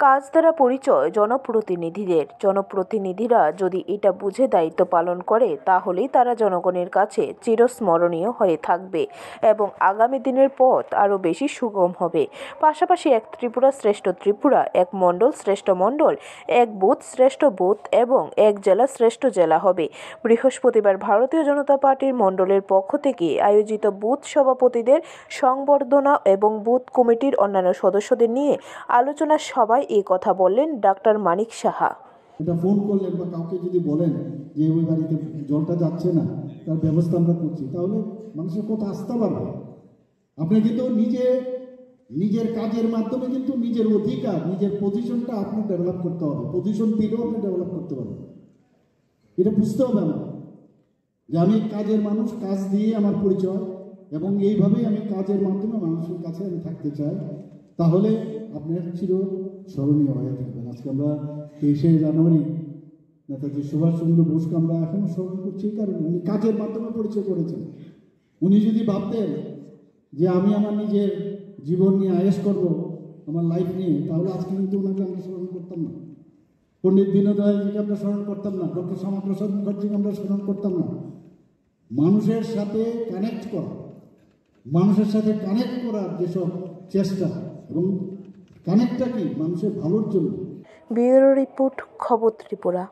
কাজ দ্বারা পরিচয় জনপ্রতিনিধিদের। জনপ্রতিনিধিরা যদি এটা বুঝে দায়িত্ব পালন করে তাহলেই তারা জনগণের কাছে চিরস্মরণীয় হয়ে থাকবে এবং আগামী দিনের পথ আরও বেশি সুগম হবে। পাশাপাশি এক ত্রিপুরা শ্রেষ্ঠ ত্রিপুরা, এক মণ্ডল শ্রেষ্ঠ মণ্ডল, এক বুথ শ্রেষ্ঠ বুথ এবং এক জেলা শ্রেষ্ঠ জেলা হবে। বৃহস্পতিবার ভারতীয় জনতা পার্টির মণ্ডলের পক্ষ থেকে আয়োজিত বুথ সভাপতিদের সংবর্ধনা এবং বুথ কমিটির অন্যান্য সদস্যদের নিয়ে আলোচনা সভায় এই কথা বললেন ডাক্তার মানিক সাহা। এটা ফোন করলেন বা কাউকে যদি বলেন যে ওই বাড়িতে জলটা যাচ্ছে না, তার ব্যবস্থা আমরা করছি, তাহলে মানুষের কথা আসতে পারবে। আপনি কিন্তু নিজের কাজের মাধ্যমে কিন্তু নিজের অধিকার, নিজের পজিশনটা আপনি ডেভেলপ করতে হবে। পজিশন দিলেও আপনি ডেভেলপ করতে পারবেন। এটা বুঝতে হবে আমার, যে আমি কাজের মানুষ, কাজ দিয়ে আমার পরিচয়, এবং এইভাবেই আমি কাজের মাধ্যমে মানুষের কাছে আমি থাকতে চাই। তাহলে আপনার চির স্মরণীয় হয়ে থাকবেন। আজকে আমরা 23শে জানুয়ারি নেতাজি সুভাষচন্দ্র বোসকে আমরা এখনো স্মরণ করছি, কারণ উনি কাজের মাধ্যমে পরিচয় করেছেন। উনি যদি ভাবতেন যে আমি আমার নিজের জীবন নিয়ে আয়েশ করব, আমার লাইফ নিয়ে, তাহলে আজকে কিন্তু ওনাকে আমরা স্মরণ করতাম না। পণ্ডিত দীনদয়ালজিকে আমরা স্মরণ করতাম না, ডক্টর শ্যামাপ্রসাদ মুখার্জিকে আমরা স্মরণ করতাম না। মানুষের সাথে কানেক্ট করা, মানুষের সাথে কানেক্ট করার যেসব চেষ্টা, এবং কানেক্টটা কি মানুষের ভালোর জন্য। ব্যুরো রিপোর্ট, খবর ত্রিপুরা।